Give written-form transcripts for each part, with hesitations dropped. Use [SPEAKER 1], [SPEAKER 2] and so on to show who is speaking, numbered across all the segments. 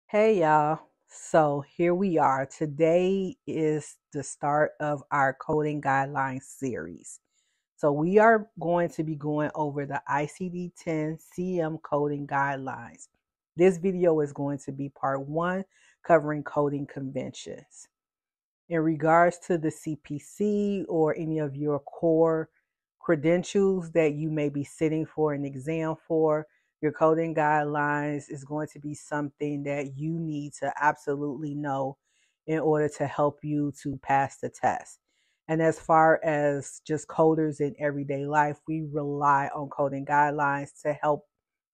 [SPEAKER 1] Hey y'all. So here we are. Today is the start of our coding guidelines series. So we are going to be going over the ICD-10-CM coding guidelines. This video is going to be part one, covering coding conventions. In regards to the CPC or any of your core credentials that you may be sitting for an exam for, your coding guidelines is going to be something that you need to absolutely know in order to help you to pass the test. And as far as just coders in everyday life, we rely on coding guidelines to help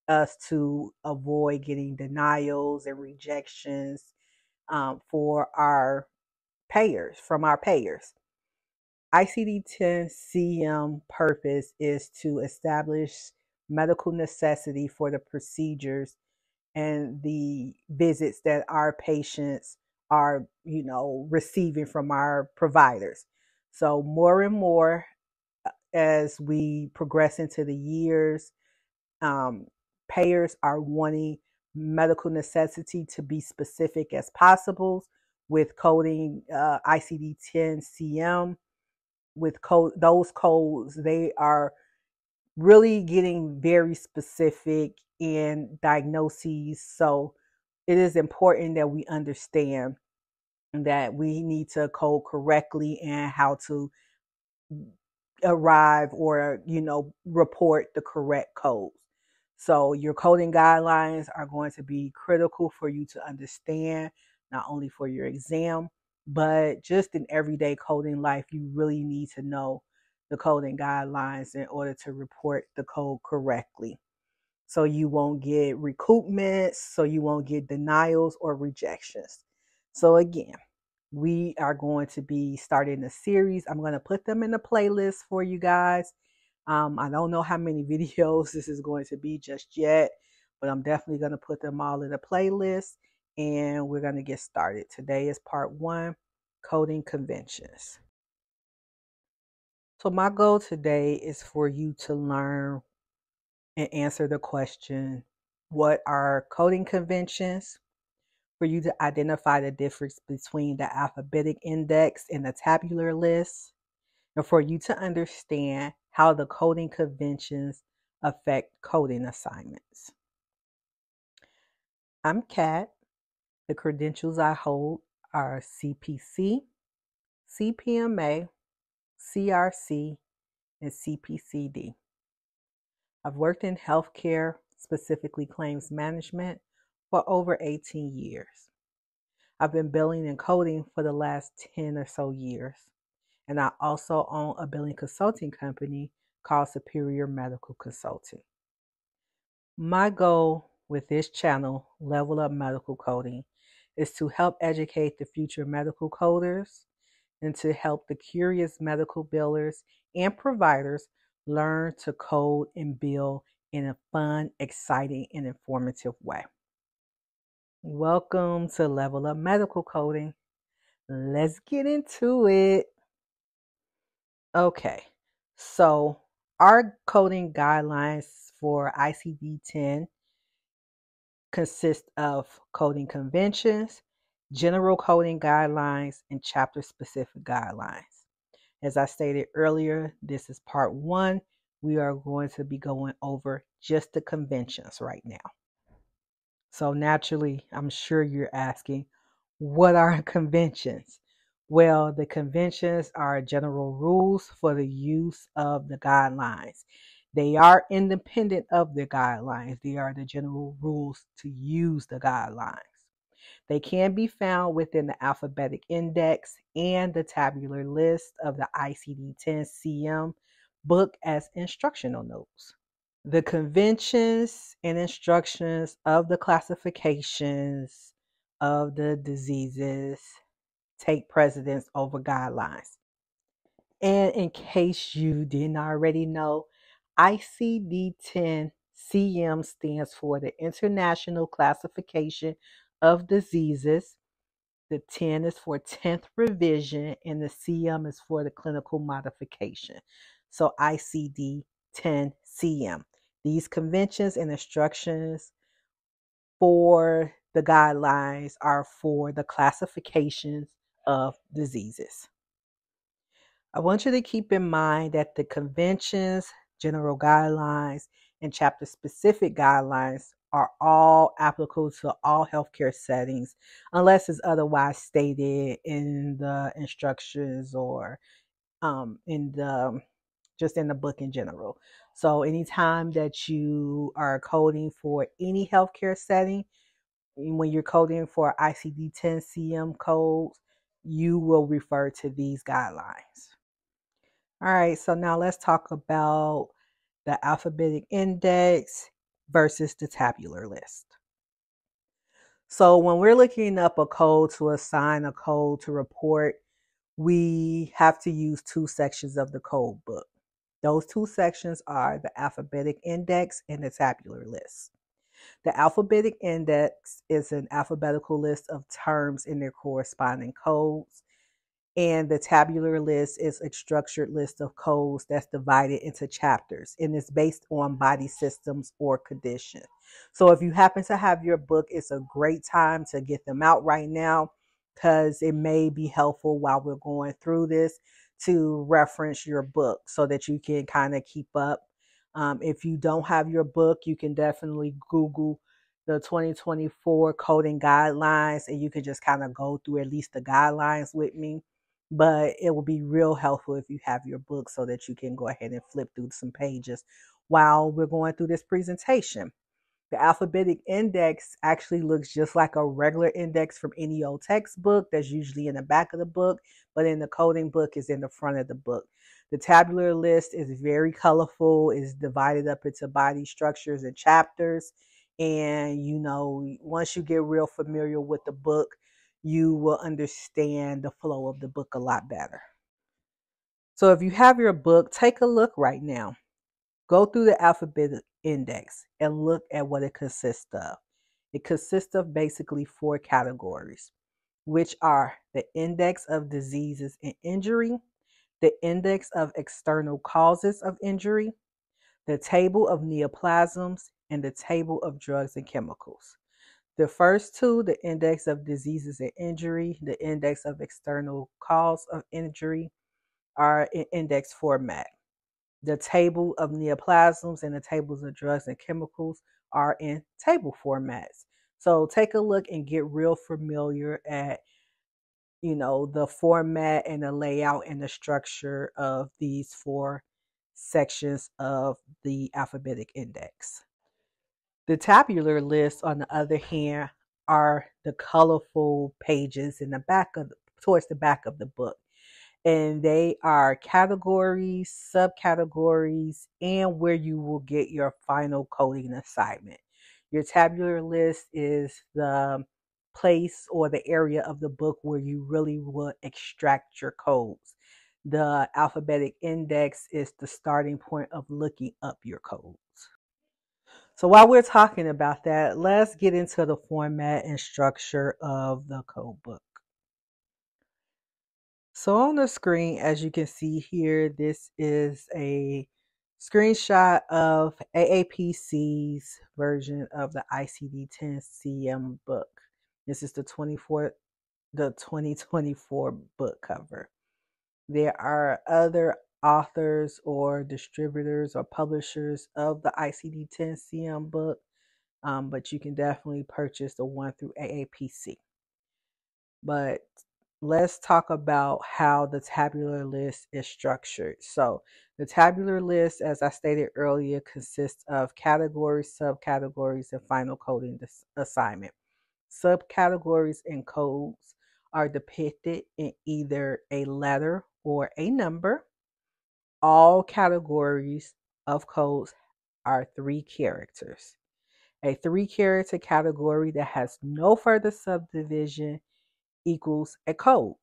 [SPEAKER 1] us to avoid getting denials and rejections for our from our payers. ICD-10-CM purpose is to establish medical necessity for the procedures and the visits that our patients are, receiving from our providers. So more and more as we progress into the years, um, payers are wanting medical necessity to be specific as possible with coding ICD-10-CM. With those codes, they are really getting very specific in diagnoses. So it is important that we understand that we need to code correctly and how to arrive or report the correct codes. So your coding guidelines are going to be critical for you to understand, not only for your exam, but just in everyday coding life. You really need to know the coding guidelines in order to report the code correctly, so you won't get recoupments, so you won't get denials or rejections. So again, we are going to be starting a series. I'm going to put them in a playlist for you guys. I don't know how many videos this is going to be just yet, but I'm definitely going to put them all in a playlist, and we're going to get started. Today is part one, coding conventions. So my goal today is for you to learn and answer the question, what are coding conventions? For you to identify the difference between the alphabetic index and the tabular list, and for you to understand how the coding conventions affect coding assignments. I'm Kat. The credentials I hold are CPC, CPMA, CRC, and CPCD. I've worked in healthcare, specifically claims management, for over 18 years. I've been billing and coding for the last 10 or so years. And I also own a billing consulting company called Superior Medical Consulting. My goal with this channel, Level Up Medical Coding, is to help educate the future medical coders and to help the curious medical billers and providers learn to code and bill in a fun, exciting, and informative way. Welcome to Level Up Medical Coding. Let's get into it. Okay, so our coding guidelines for ICD-10 consist of coding conventions, general coding guidelines, and chapter-specific guidelines. As I stated earlier, this is part one. We are going to be going over just the conventions right now. So naturally, I'm sure you're asking, what are conventions? Well, the conventions are general rules for the use of the guidelines. They are independent of the guidelines. They are the general rules to use the guidelines. They can be found within the alphabetic index and the tabular list of the ICD-10-CM book as instructional notes. The conventions and instructions of the classifications of the diseases take precedence over guidelines. And in case you didn't already know, ICD-10-CM stands for the International Classification of Diseases. The 10 is for 10th revision, and the CM is for the clinical modification. So ICD-10-CM. These conventions and instructions for the guidelines are for the classifications of diseases. I want you to keep in mind that the conventions, general guidelines, and chapter specific guidelines are all applicable to all healthcare settings unless it's otherwise stated in the instructions or in the just in the book in general. So anytime that you are coding for any healthcare setting, when you're coding for ICD-10-CM codes, you will refer to these guidelines. All right, so now let's talk about the alphabetic index versus the tabular list. So when we're looking up a code to assign a code to report, we have to use two sections of the code book. Those two sections are the alphabetic index and the tabular list. The alphabetic index is an alphabetical list of terms in their corresponding codes. And the tabular list is a structured list of codes that's divided into chapters and it's based on body systems or condition. So if you happen to have your book, it's a great time to get them out right now because it may be helpful while we're going through this to reference your book so that you can kind of keep up. If you don't have your book, you can definitely Google the 2024 coding guidelines and you can just kind of go through at least the guidelines with me. But it will be real helpful if you have your book so that you can go ahead and flip through some pages while we're going through this presentation. The alphabetic index actually looks just like a regular index from any old textbook that's usually in the back of the book, but in the coding book is in the front of the book. The tabular list is very colorful, is divided up into body structures and chapters. And, once you get real familiar with the book, you will understand the flow of the book a lot better. So if you have your book, take a look right now. Go through the alphabetic index and look at what it consists of. It consists of basically 4 categories, which are the index of diseases and injury, the index of external causes of injury, the table of neoplasms, and the table of drugs and chemicals. The first two, the index of diseases and injury, the index of external cause of injury, are in index format. The table of neoplasms and the tables of drugs and chemicals are in table formats. So take a look and get real familiar at, the format and the layout and the structure of these 4 sections of the alphabetic index. The tabular list, on the other hand, are the colorful pages in the back towards the back of the book. And they are categories, subcategories, and where you will get your final coding assignment. Your tabular list is the place or the area of the book where you really will extract your codes. The alphabetic index is the starting point of looking up your codes. So while we're talking about that, let's get into the format and structure of the code book. So on the screen, as you can see here, this is a screenshot of AAPC's version of the ICD-10-CM book. This is the 2024 book cover. There are other authors or distributors or publishers of the ICD-10-CM book, but you can definitely purchase the one through AAPC. But let's talk about how the tabular list is structured. So the tabular list, as I stated earlier, consists of categories, subcategories, and final coding assignment. Subcategories and codes are depicted in either a letter or a number. All categories of codes are 3 characters. A 3-character category that has no further subdivision equals a code.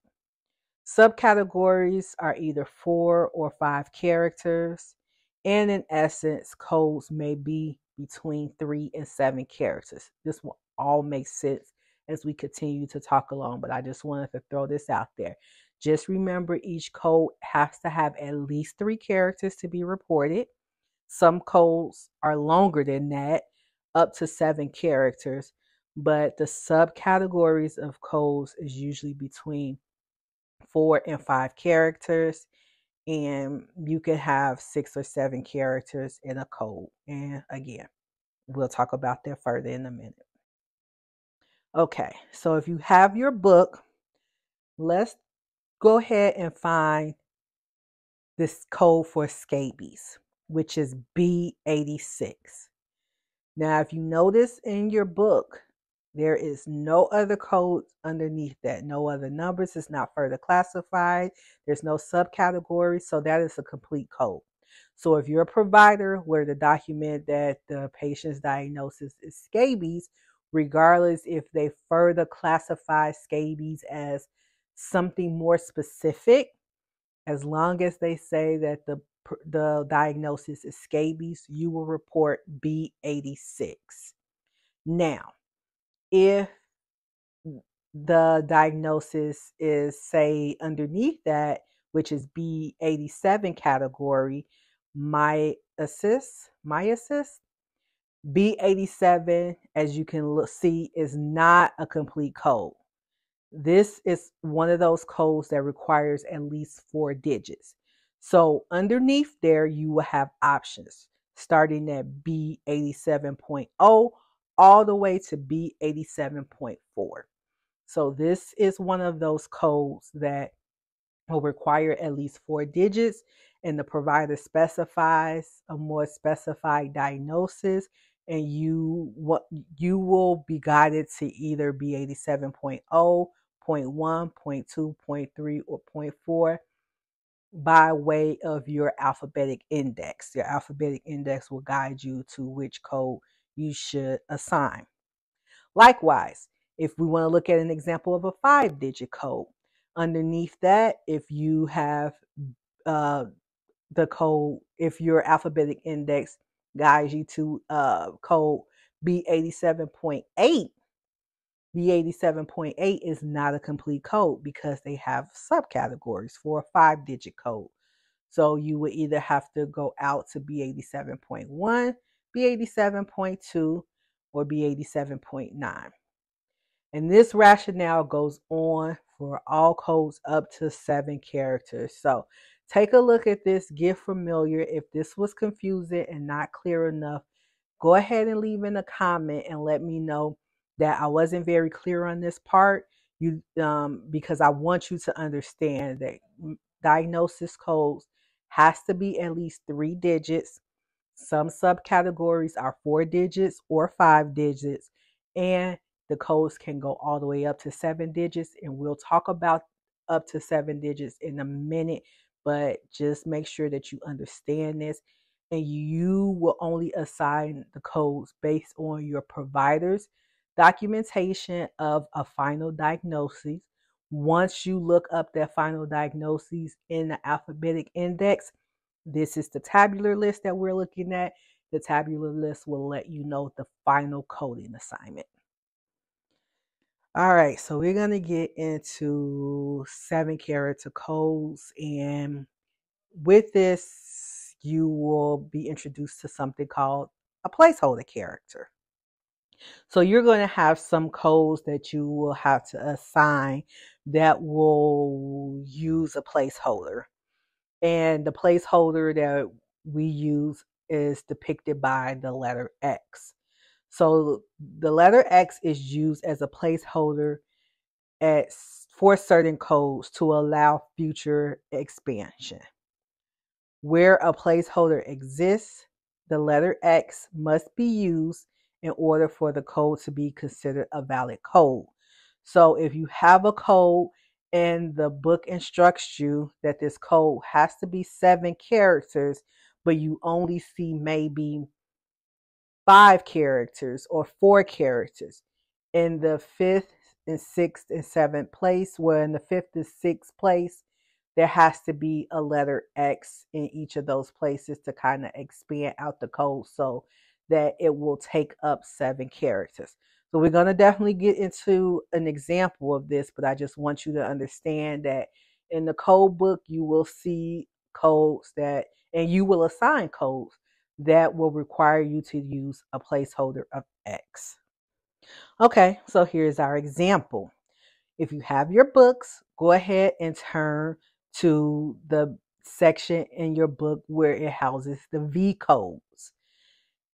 [SPEAKER 1] Subcategories are either 4 or 5 characters, and in essence, codes may be between 3 and 7 characters. This will all make sense as we continue to talk along, but I just wanted to throw this out there. Just remember, each code has to have at least 3 characters to be reported. Some codes are longer than that, up to 7 characters. but the subcategories of codes is usually between 4 and 5 characters, and you can have 6 or 7 characters in a code. And again, we'll talk about that further in a minute. Okay, so if you have your book, let's go ahead and find this code for scabies, which is B86. Now, if you notice in your book, there is no other codes underneath that, no other numbers. It's not further classified. There's no subcategories, so that is a complete code. So if you're a provider where the document that the patient's diagnosis is scabies, regardless if they further classify scabies as something more specific, as long as they say that the diagnosis is scabies, you will report B86. Now, if the diagnosis is, say, underneath that, which is B87 category, myiasis, B87, as you can see, is not a complete code. This is one of those codes that requires at least 4 digits. So underneath there, you will have options starting at B87.0 all the way to B87.4. So this is one of those codes that will require at least 4 digits, and the provider specifies a more specified diagnosis, and you will be guided to either B87.0, 0.1, 0.2, 0.3, or 0.4 by way of your alphabetic index. Your alphabetic index will guide you to which code you should assign. Likewise, if we want to look at an example of a 5-digit code, underneath that, if you have the code, if your alphabetic index guides you to code B87.8, B87.8 is not a complete code because they have subcategories for a 5-digit code. So you would either have to go out to B87.1, B87.2, or B87.9. And this rationale goes on for all codes up to 7 characters. So take a look at this, get familiar. If this was confusing and not clear enough, go ahead and leave in a comment and let me know that I wasn't very clear on this part. Because I want you to understand that diagnosis codes has to be at least 3 digits. Some subcategories are 4 digits or 5 digits, and the codes can go all the way up to 7 digits, and we'll talk about up to 7 digits in a minute, but just make sure that you understand this, and you will only assign the codes based on your provider's documentation of a final diagnosis. Once you look up that final diagnosis in the alphabetic index, this is the tabular list that we're looking at. The tabular list will let you know the final coding assignment. All right, so we're going to get into 7-character codes. And with this, you will be introduced to something called a placeholder character. So you're going to have some codes that you will have to assign that will use a placeholder. And the placeholder that we use is depicted by the letter X. So the letter X is used as a placeholder for certain codes to allow future expansion. Where a placeholder exists, the letter X must be used in order for the code to be considered a valid code. So if you have a code and the book instructs you that this code has to be 7 characters, but you only see maybe 5 characters or 4 characters, in the 5th and 6th and 7th place, where in the 5th and 6th place, there has to be a letter X in each of those places to kind of expand out the code so that it will take up 7 characters. So we're going to definitely get into an example of this, but I just want you to understand that in the code book, you will see codes and you will assign codes that will require you to use a placeholder of X. Okay, so here's our example. If you have your books, go ahead and turn to the section in your book where it houses the V codes.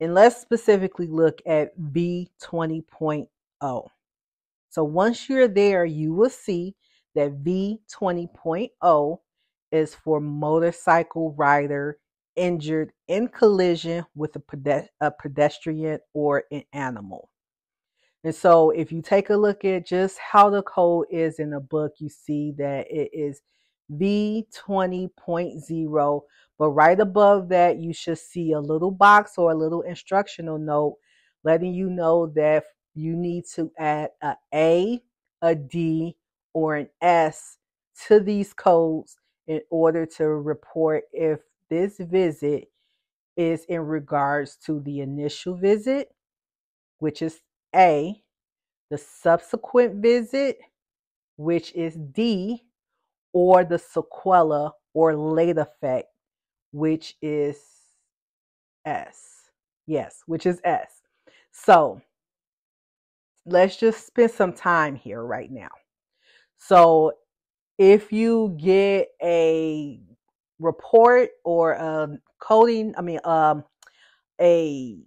[SPEAKER 1] And let's specifically look at V20.0. So once you're there, you will see that V20.0 is for motorcycle rider injured in collision with a pedestrian or an animal. And so if you take a look at just how the code is in the book, you see that it is V20.0. But right above that, you should see a little box or a little instructional note letting you know that you need to add a D, or an S to these codes in order to report if this visit is in regards to the initial visit, which is A, the subsequent visit, which is D, or the sequela or late effect, which is S. Yes, which is S. So let's just spend some time here right now. So if you get a report or a a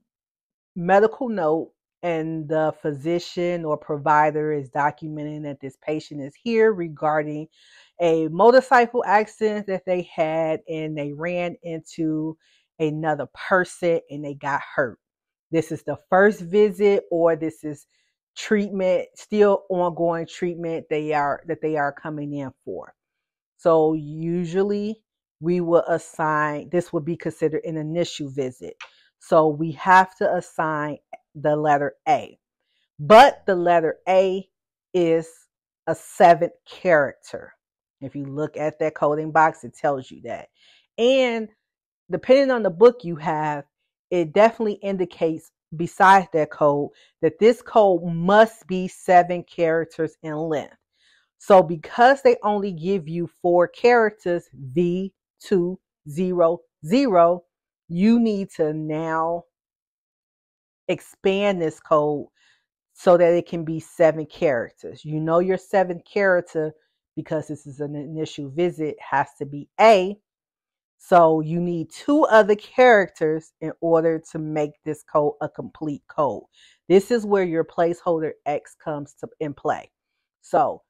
[SPEAKER 1] medical note, and the physician or provider is documenting that this patient is here regarding a motorcycle accident that they had and they ran into another person and they got hurt. This is the first visit, or this is treatment, still ongoing treatment they are coming in for. So usually we will assign, this would be considered an initial visit. So we have to assign the letter A. But the letter A is a 7th character. If you look at that coding box, it tells you that. And depending on the book you have, it definitely indicates, besides that code, that this code must be 7 characters in length. So because they only give you 4 characters, V200, you need to now expand this code so that it can be 7 characters. You know your 7th character, because this is an initial visit, has to be A. So you need 2 other characters in order to make this code a complete code. This is where your placeholder X comes in play. So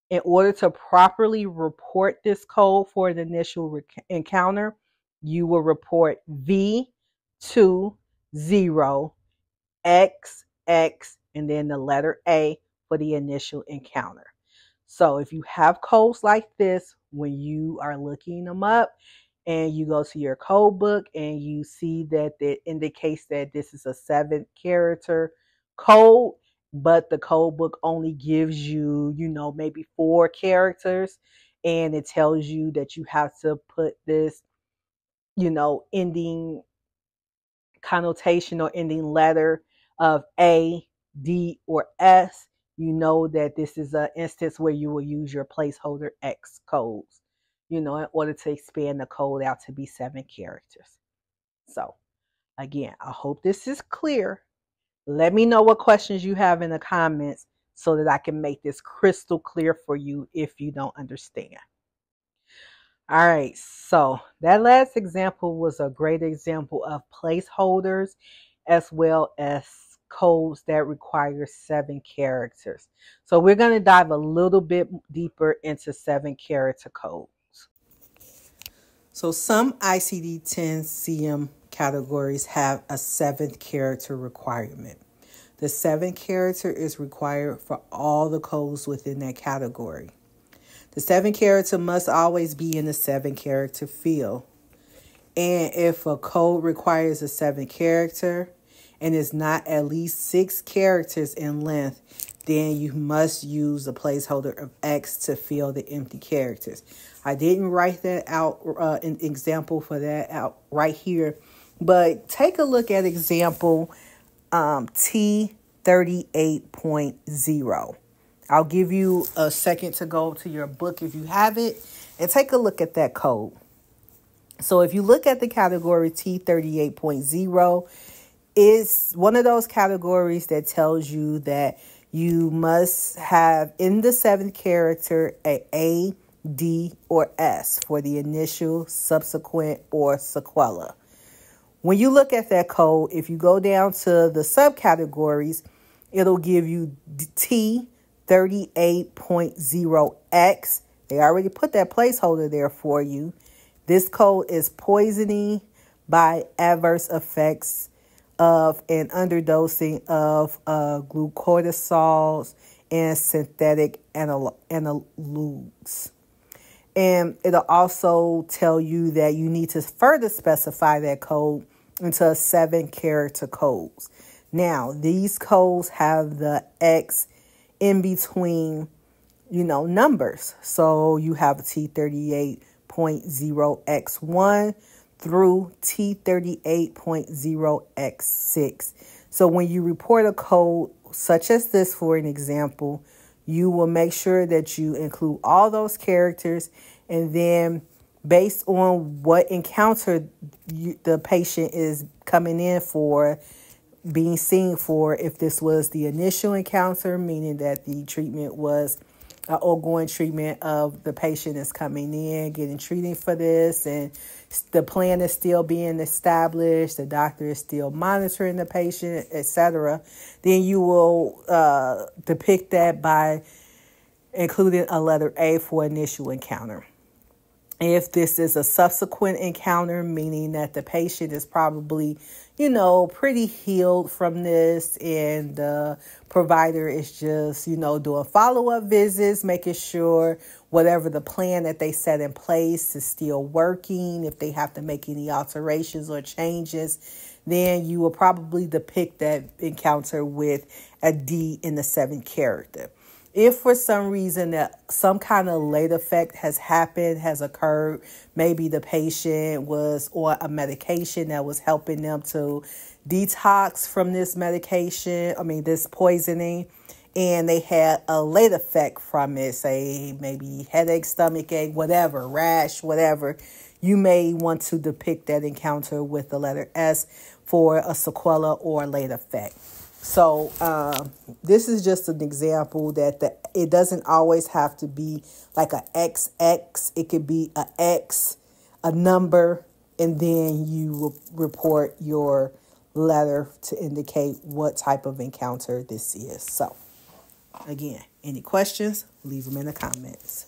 [SPEAKER 1] in order to properly report this code for the initial encounter, you will report V20XX, and then the letter A for the initial encounter. So if you have codes like this, when you are looking them up and you go to your code book and you see that it indicates that this is a 7 character code, but the code book only gives you, maybe 4 characters, and it tells you that you have to put this, ending connotation or ending letter of A, D, or S, you know that this is an instance where you will use your placeholder X codes, in order to expand the code out to be 7 characters. So again, I hope this is clear. Let me know what questions you have in the comments so that I can make this crystal clear for you if you don't understand. All right, so that last example was a great example of placeholders as well as codes that require 7 characters. So we're going to dive a little bit deeper into 7 character codes. So some ICD-10-CM categories have a 7th character requirement. The 7th character is required for all the codes within that category. The 7 character must always be in the 7 character field. And if a code requires a 7 character and is not at least 6 characters in length, then you must use the placeholder of X to fill the empty characters. I didn't write that out, an example for that out right here, but take a look at example T38.0. I'll give you a second to go to your book if you have it and take a look at that code. So if you look at the category T38.0, It's one of those categories that tells you that you must have in the seventh character A, D, or S for the initial, subsequent, or sequela. When you look at that code, if you go down to the subcategories, it'll give you T38.0X. They already put that placeholder there for you. This code is poisoning by adverse effects of an underdosing of glucocorticols and synthetic analogs. And it'll also tell you that you need to further specify that code into 7-character codes. Now, these codes have the X in between, numbers. So you have T38.0X1 through T38.0X6. So when you report a code such as this, for an example, you will make sure that you include all those characters, and then based on what encounter the patient is coming in for, being seen for, if this was the initial encounter, meaning that the treatment was an ongoing treatment of the patient is coming in, getting treated for this, and the plan is still being established, the doctor is still monitoring the patient, etc., then you will depict that by including a letter A for initial encounter. If this is a subsequent encounter, meaning that the patient is probably, pretty healed from this, and the provider is just, doing follow-up visits, making sure whatever the plan that they set in place is still working. If they have to make any alterations or changes, then you will probably depict that encounter with a D in the 7th character. If for some reason that some kind of late effect has occurred, maybe the patient was on a medication that was helping them to detox from this this poisoning, and they had a late effect from it, say maybe headache, stomachache, whatever, rash, whatever, you may want to depict that encounter with the letter S for a sequela or late effect. So this is just an example that it doesn't always have to be like a XX. It could be a X, a number, and then you will report your letter to indicate what type of encounter this is. So again, any questions, leave them in the comments.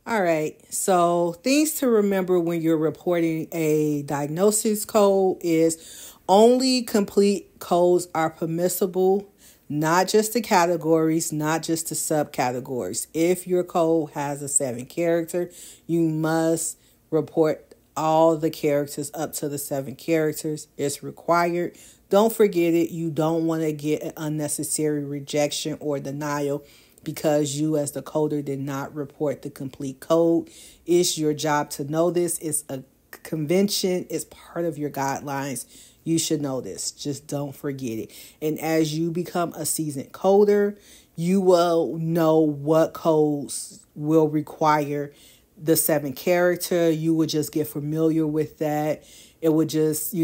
[SPEAKER 1] All right, so things to remember when you're reporting a diagnosis code is only complete codes are permissible, not just the categories, not just the subcategories. If your code has a 7 character, you must report all the characters up to the 7 characters. It's required. Don't forget it. You don't want to get an unnecessary rejection or denial because you as the coder did not report the complete code. It's your job to know this. It's a convention. It's part of your guidelines. You should know this. Just don't forget it. And as you become a seasoned coder, you will know what codes will require the 7 character. You will just get familiar with that. It would just,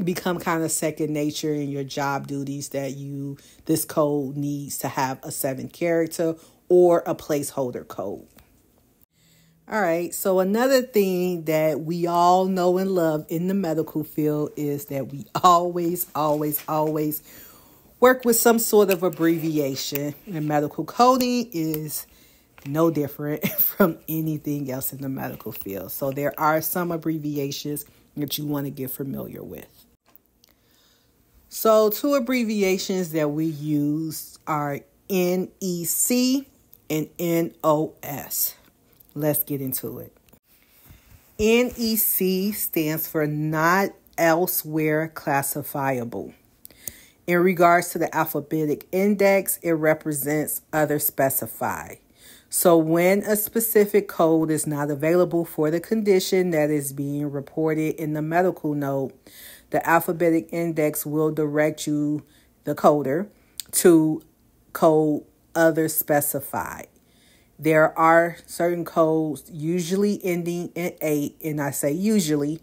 [SPEAKER 1] become kind of second nature in your job duties that this code needs to have a 7 character or a placeholder code. All right, so another thing that we all know and love in the medical field is that we always work with some sort of abbreviation. And medical coding is no different from anything else in the medical field. So there are some abbreviations that you want to get familiar with. So 2 abbreviations that we use are NEC and NOS. Let's get into it. NEC stands for not elsewhere classifiable. In regards to the alphabetic index, it represents other specified. So when a specific code is not available for the condition that is being reported in the medical note, the alphabetic index will direct you, the coder, to code other specified. There are certain codes usually ending in 8, and I say usually,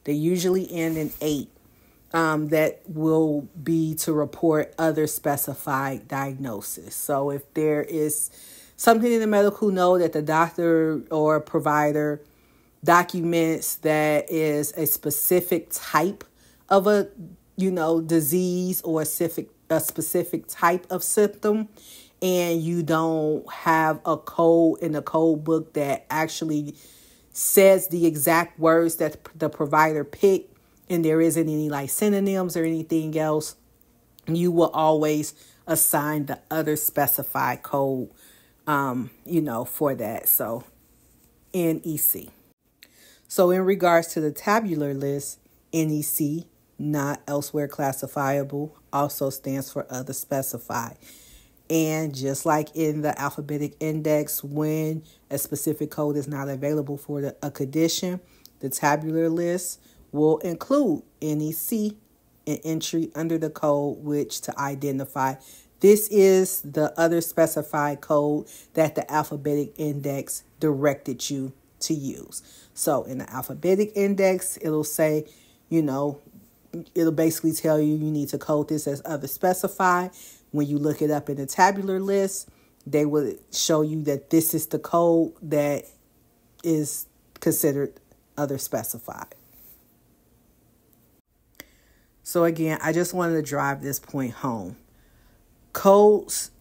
[SPEAKER 1] they usually end in 8. that will be to report other specified diagnosis. So if there is something in the medical note that the doctor or provider documents that is a specific type of a, disease or a specific type of symptom, and you don't have a code in the code book that actually says the exact words that the provider picked, and there isn't any like synonyms or anything else, you will always assign the other specified code, for that. So NEC. So in regards to the tabular list, NEC, not elsewhere classifiable, also stands for other specified. And just like in the alphabetic index, when a specific code is not available for a condition, the tabular list will include NEC, an entry under the code, which to identify this is the other specified code that the alphabetic index directed you to use. So in the alphabetic index, it'll say, it'll basically tell you need to code this as other specified. When you look it up in the tabular list, they will show you that this is the code that is considered other specified. So again, I just wanted to drive this point home. Codes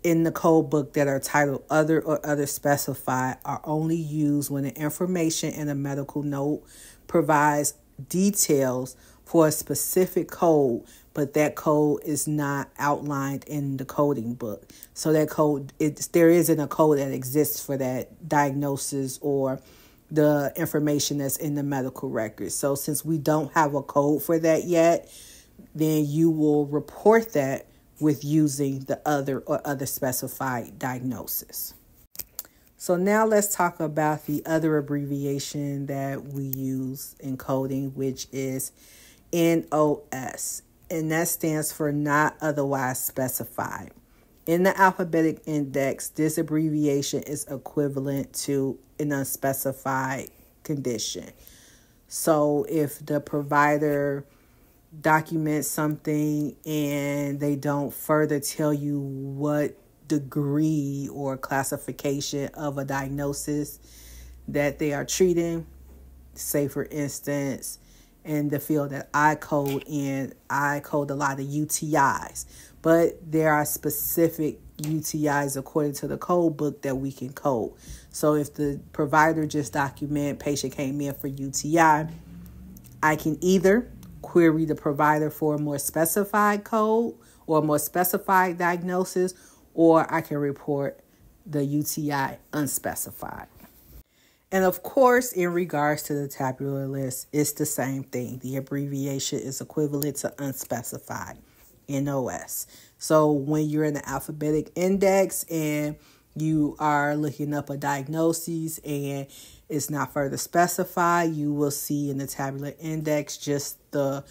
[SPEAKER 1] in the code book that are titled other or other specified are only used when the information in a medical note provides details for a specific code, but that code is not outlined in the coding book. So that code, there isn't a code that exists for that diagnosis or the information that's in the medical record. So since we don't have a code for that yet, then you will report that with using the other or other specified diagnosis. So now let's talk about the other abbreviation that we use in coding, which is NOS, and that stands for not otherwise specified. In the alphabetic index, this abbreviation is equivalent to an unspecified condition. So if the provider documents something and they don't further tell you what degree or classification of a diagnosis that they are treating, say for instance, in the field that I code in, I code a lot of UTIs, but there are specific UTIs according to the code book that we can code. So if the provider just document patient came in for UTI, I can either query the provider for a more specified code or a more specified diagnosis, or I can report the UTI unspecified. And of course, in regards to the tabular list, it's the same thing. The abbreviation is equivalent to unspecified, NOS. So when you're in the alphabetic index and you are looking up a diagnosis and it's not further specified, you will see in the tabular index just the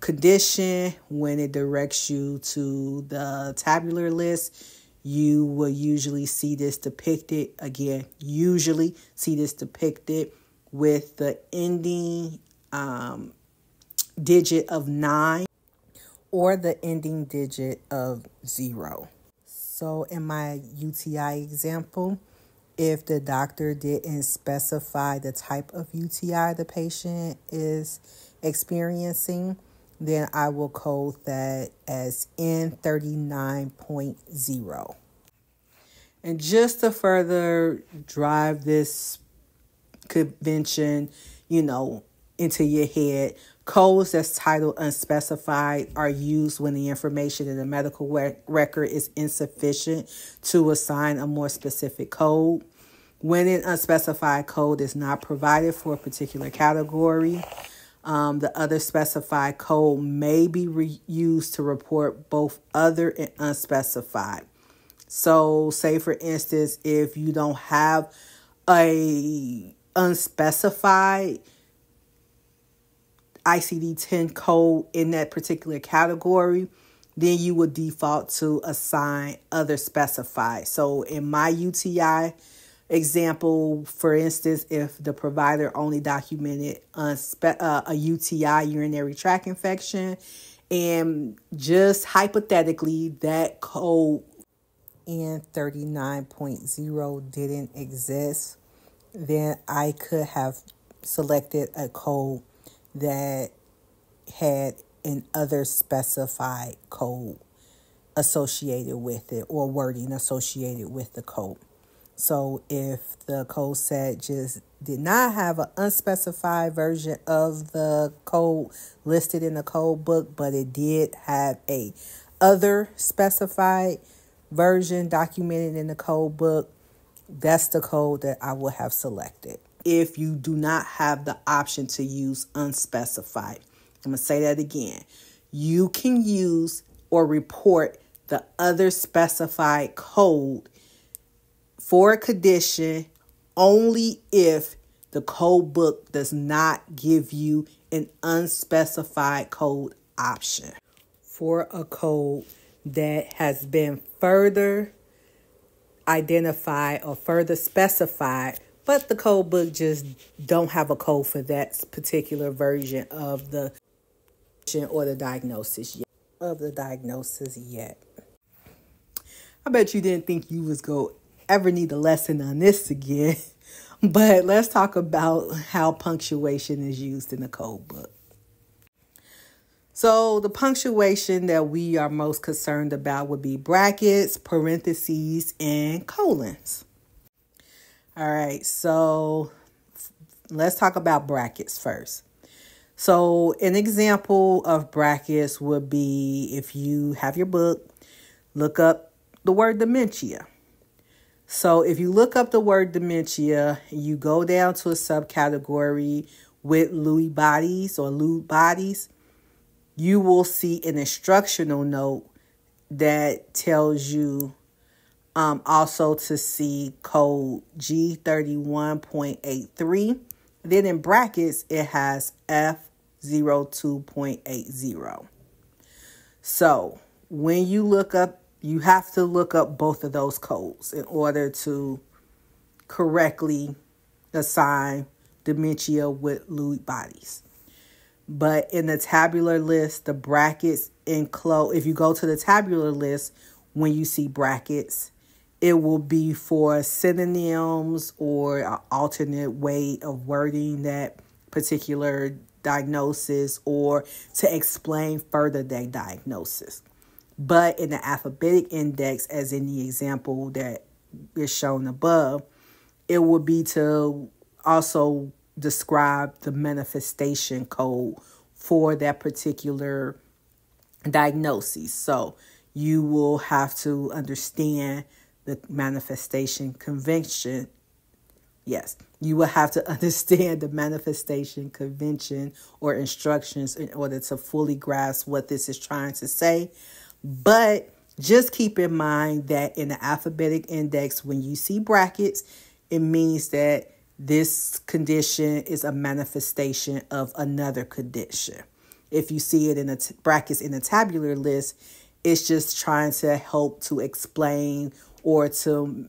[SPEAKER 1] condition. When it directs you to the tabular list, you will usually see this depicted, again, usually see this depicted with the ending digit of 9 or the ending digit of 0. So in my UTI example, if the doctor didn't specify the type of UTI the patient is experiencing, then I will code that as N39.0. And just to further drive this convention, into your head, codes that's titled unspecified are used when the information in the medical record is insufficient to assign a more specific code. When an unspecified code is not provided for a particular category, the other specified code may be used to report both other and unspecified. So say, for instance, if you don't have a unspecified ICD-10 code in that particular category, then you would default to assign other specified. So in my UTI Example, for instance, if the provider only documented a UTI, urinary tract infection, and just hypothetically that code N39.0 didn't exist, then I could have selected a code that had an other specified code associated with it or wording associated with the code. So if the code set just did not have an unspecified version of the code listed in the code book, but it did have a other specified version documented in the code book, that's the code that I would have selected. If you do not have the option to use unspecified, I'm going to say that again. You can use or report the other specified code for a condition only if the code book does not give you an unspecified code option. For a code that has been further identified or further specified, but the code book just don't have a code for that particular version of the or the diagnosis yet. I bet you didn't think you was going to ever need a lesson on this again, but let's talk about how punctuation is used in the code book. So the punctuation that we are most concerned about would be brackets, parentheses, and colons. All right, so let's talk about brackets first. So an example of brackets would be if you have your book, look up the word dementia. So if you look up the word dementia, you go down to a subcategory with Lewy bodies or Lewy bodies, you will see an instructional note that tells you also to see code G31.83. Then in brackets, it has F02.80. So when you look up, you have to look up both of those codes in order to correctly assign dementia with Lewy bodies. But in the tabular list, the brackets enclose, if you go to the tabular list, when you see brackets, it will be for synonyms or an alternate way of wording that particular diagnosis or to explain further that diagnosis. But in the alphabetic index, as in the example that is shown above, it would be to also describe the manifestation code for that particular diagnosis. So you will have to understand the manifestation convention. Yes, you will have to understand the manifestation convention or instructions in order to fully grasp what this is trying to say. But just keep in mind that in the alphabetic index, when you see brackets, it means that this condition is a manifestation of another condition. If you see it in the brackets in the tabular list, it's just trying to help to explain or to,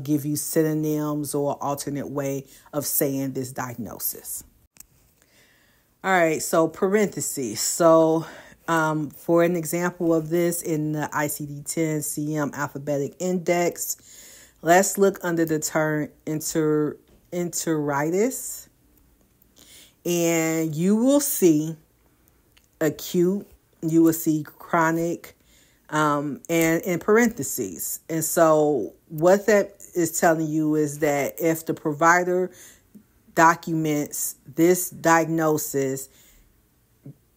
[SPEAKER 1] give you synonyms or alternate way of saying this diagnosis. All right, so parentheses. So for an example of this in the ICD-10-CM alphabetic index, let's look under the term enteritis, and you will see acute, you will see chronic, and in parentheses. And so what that is telling you is that if the provider documents this diagnosis,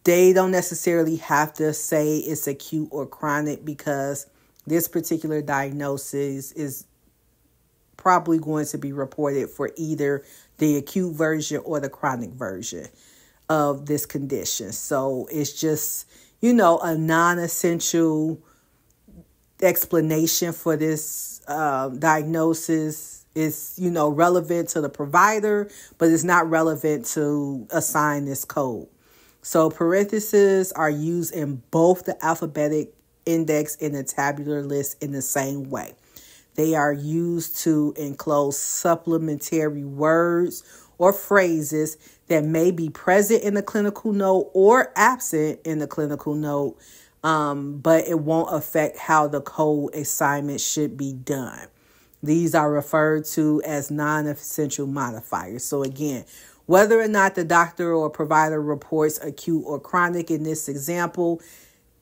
[SPEAKER 1] they don't necessarily have to say it's acute or chronic, because this particular diagnosis is probably going to be reported for either the acute version or the chronic version of this condition. So it's just, a non-essential explanation for this diagnosis. Is, relevant to the provider, but it's not relevant to assign this code. So parentheses are used in both the alphabetic index and the tabular list in the same way. They are used to enclose supplementary words or phrases that may be present in the clinical note or absent in the clinical note, but it won't affect how the code assignment should be done. These are referred to as non-essential modifiers. So again, whether or not the doctor or provider reports acute or chronic in this example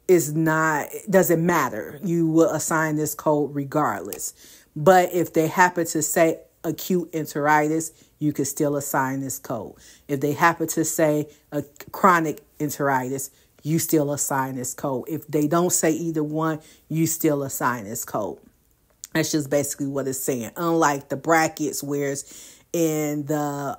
[SPEAKER 1] doesn't matter. You will assign this code regardless. But if they happen to say acute enteritis, you could still assign this code. If they happen to say a chronic enteritis, you still assign this code. If they don't say either one, you still assign this code. That's just basically what it's saying. Unlike the brackets, where it's in the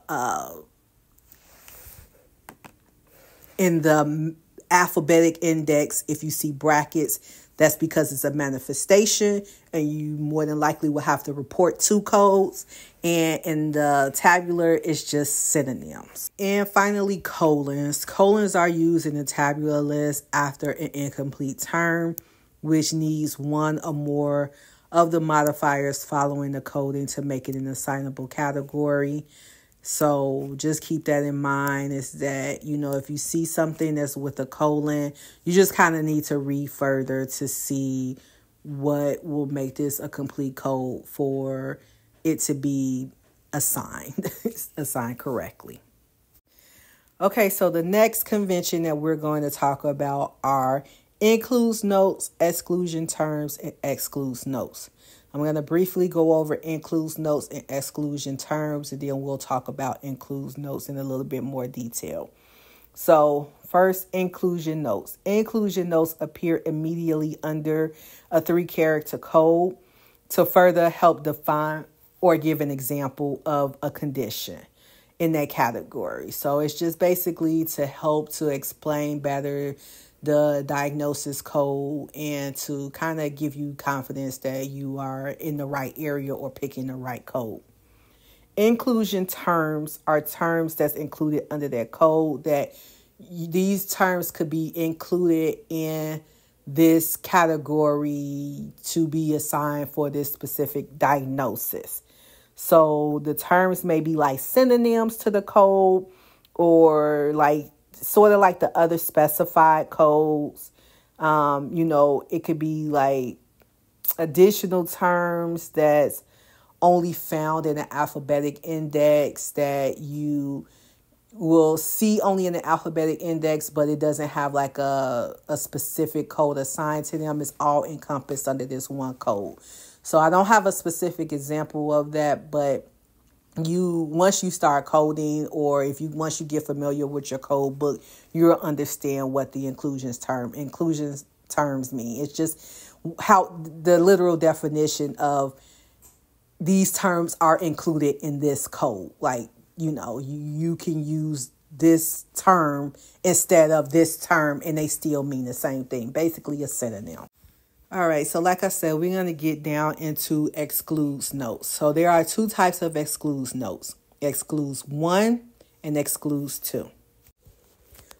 [SPEAKER 1] alphabetic index, if you see brackets, that's because it's a manifestation and you more than likely will have to report two codes. And in the tabular, it's just synonyms. And finally, colons. Colons are used in the tabular list after an incomplete term, which needs one or more of the modifiers following the coding to make it an assignable category. So just keep that in mind, is that, if you see something that's with a colon, you just kind of need to read further to see what will make this a complete code for it to be assigned correctly. Okay, so the next convention that we're going to talk about are includes notes, exclusion terms, and excludes notes. I'm going to briefly go over includes notes and exclusion terms, and then we'll talk about includes notes in a little bit more detail. So first, inclusion notes. Inclusion notes appear immediately under a 3-character code to further help define or give an example of a condition in that category. So it's just basically to help to explain better the diagnosis code and to kind of give you confidence that you are in the right area or picking the right code. Inclusion terms are terms that's included under that code, that these terms could be included in this category to be assigned for this specific diagnosis. So the terms may be like synonyms to the code, or like sort of like the other specified codes. It could be like additional terms that's only found in an alphabetic index that you will see only in the alphabetic index, but it doesn't have like a specific code assigned to them. It's all encompassed under this one code. So I don't have a specific example of that, but once you start coding, or once you get familiar with your code book, you'll understand what the inclusion terms mean. It's just how the literal definition of these terms are included in this code. Like, you can use this term instead of this term and they still mean the same thing. Basically a synonym. All right, so like I said, we're going to get down into excludes notes. So there are 2 types of excludes notes: excludes 1 and excludes 2.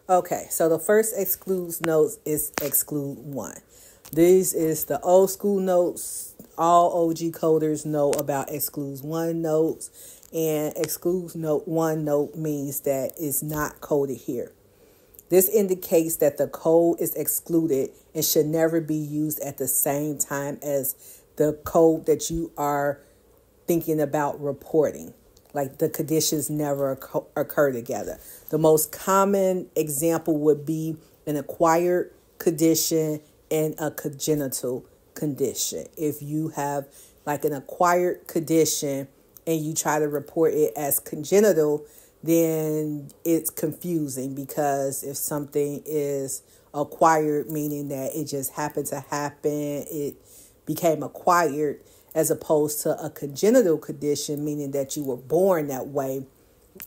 [SPEAKER 1] Okay, so the first excludes notes is exclude 1. This is the old school notes. All OG coders know about excludes 1 notes, and excludes 1 note means that it's not coded here. This indicates that the code is excluded and should never be used at the same time as the code that you are thinking about reporting. Like, the conditions never occur together. The most common example would be an acquired condition and a congenital condition. If you have like an acquired condition and you try to report it as congenital, then it's confusing, because if something is acquired, meaning that it just happened to happen, it became acquired, as opposed to a congenital condition, meaning that you were born that way,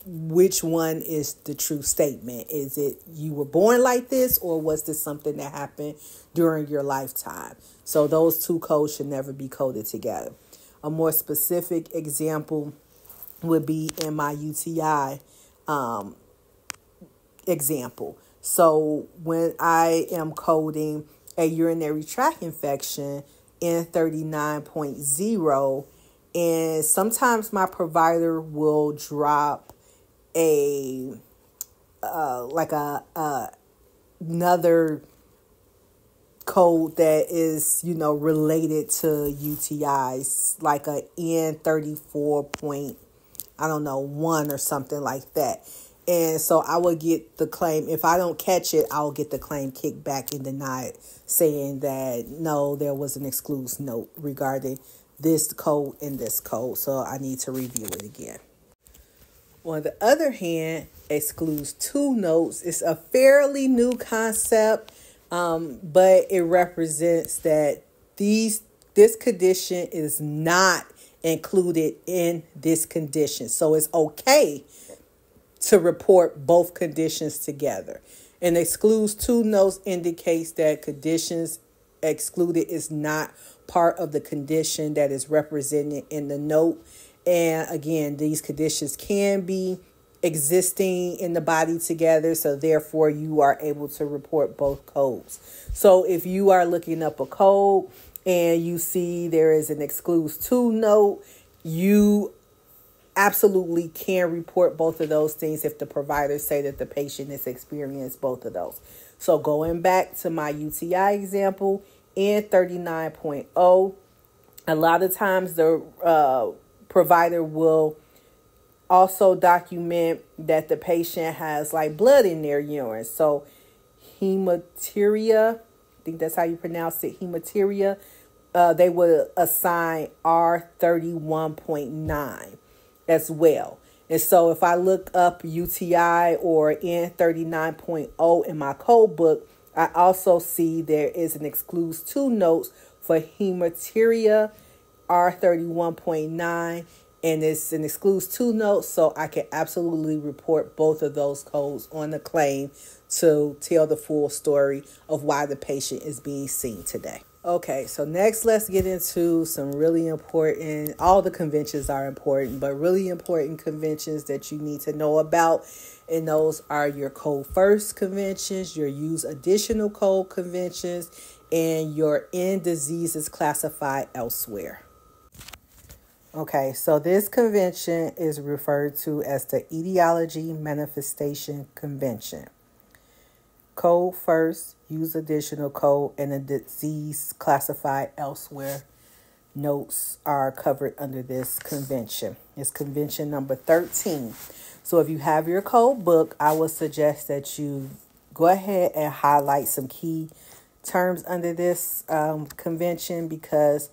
[SPEAKER 1] which one is the true statement? Is it you were born like this, or was this something that happened during your lifetime? So those 2 codes should never be coded together. A more specific example would be in my UTI example. So when I am coding a urinary tract infection, N39.0, and sometimes my provider will drop a another code that is, related to UTIs, like a N34 point, I don't know, 1 or something like that. And so I will get the claim. If I don't catch it, I'll get the claim kicked back and denied, saying that no, there was an excludes note regarding this code and this code. So I need to review it again. On the other hand, excludes two notes is a fairly new concept, but it represents that this condition is not included in this condition. So it's okay to report both conditions together. And excludes two notes indicates that conditions excluded is not part of the condition that is represented in the note. And again, these conditions can be existing in the body together, so therefore you are able to report both codes. So if you are looking up a code and you see there is an excludes two note, you absolutely can report both of those things if the providers say that the patient has experienced both of those. So going back to my UTI example, N39.0, a lot of times the provider will also document that the patient has like blood in their urine. So hematuria, I think that's how you pronounce it, hematuria, they would assign R31.9 as well. And so if I look up UTI or N39.0 in my code book, I also see there is an excludes two notes for hematuria R31.9, and it's an excludes two notes, so I can absolutely report both of those codes on the claim to tell the full story of why the patient is being seen today. Okay, so next let's get into some really important, all the conventions are important, but really important conventions that you need to know about. And those are your code first conventions, your use additional code conventions, and your end diseases classified elsewhere. Okay, so this convention is referred to as the Etiology Manifestation Convention. Code first, use additional code, and a disease classified elsewhere notes are covered under this convention. It's convention number 13. So if you have your code book, I would suggest that you go ahead and highlight some key terms under this convention, because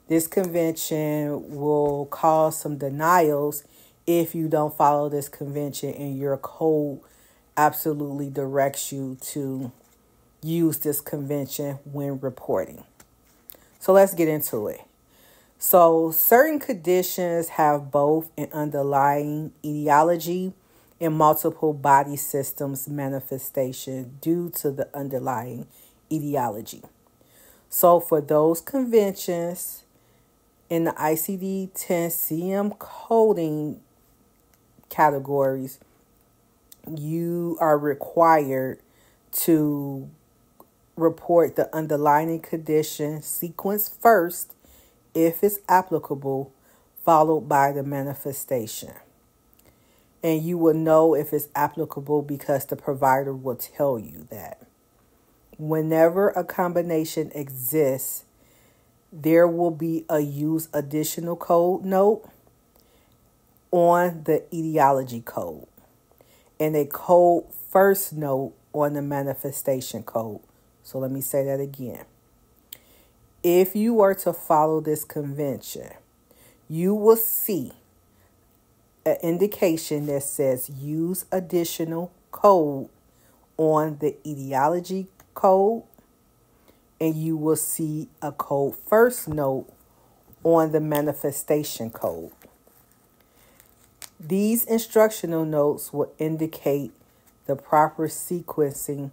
[SPEAKER 1] this convention will cause some denials if you don't follow this convention and your code absolutely directs you to use this convention when reporting. So let's get into it. So certain conditions have both an underlying etiology and multiple body systems manifestation due to the underlying etiology. So for those conventions in the ICD-10-CM coding categories, you are required to report the underlying condition sequence first, if it's applicable, followed by the manifestation. And you will know if it's applicable because the provider will tell you that. Whenever a combination exists, there will be a use additional code note on the etiology code and a code first note on the manifestation code. So let me say that again. If you were to follow this convention, you will see an indication that says use additional code on the etiology code, and you will see a code first note on the manifestation code. These instructional notes will indicate the proper sequencing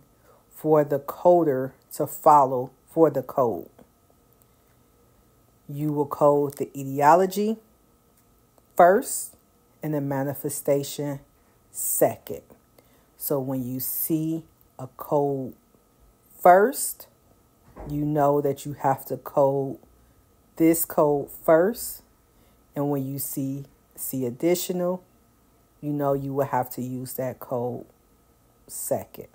[SPEAKER 1] for the coder to follow for the code. You will code the etiology first and the manifestation second. So when you see a code first, you know that you have to code this code first, and when you see additional, you know you will have to use that code second.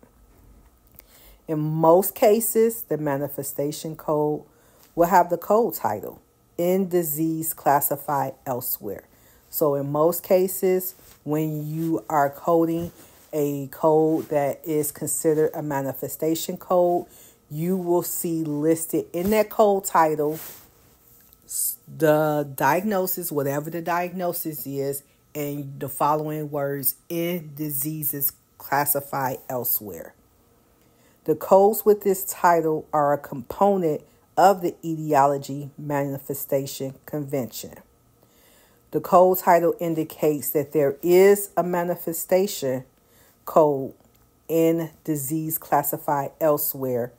[SPEAKER 1] In most cases, the manifestation code will have the code title, in disease classified elsewhere. So in most cases, when you are coding a code that is considered a manifestation code, you will see listed in that code title the diagnosis, whatever the diagnosis is, and the following words: in diseases classified elsewhere. The codes with this title are a component of the etiology manifestation convention. The code title indicates that there is a manifestation code in disease classified elsewhere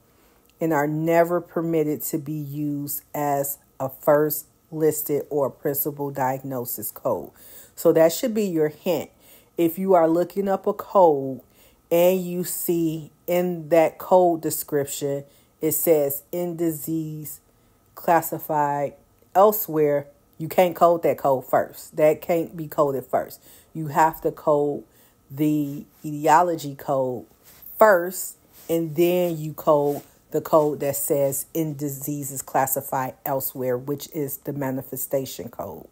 [SPEAKER 1] and are never permitted to be used as a first listed or principal diagnosis code. So that should be your hint. If you are looking up a code and you see in that code description, it says in disease classified elsewhere, you can't code that code first. That can't be coded first. You have to code the etiology code first, and then you code the code that says in diseases classified elsewhere, which is the manifestation code.